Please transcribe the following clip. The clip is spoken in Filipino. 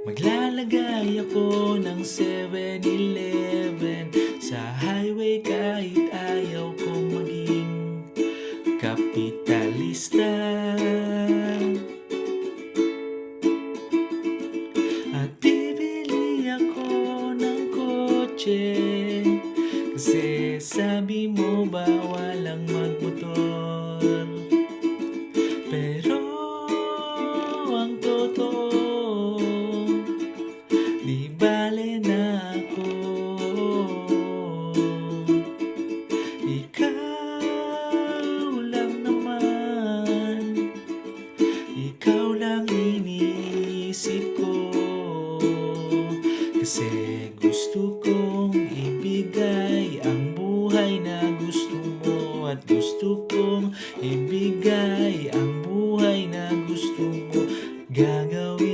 Maglalagay ako ng 7-Eleven sa highway kahit ayaw kong maging kapitalista. At bibili ako ng kotse kasi sabi mo bawal ang magmotor. Pero ang totoo, di bale na ako. Ikaw lang naman, ikaw lang iniisip ko. Kasi gusto ko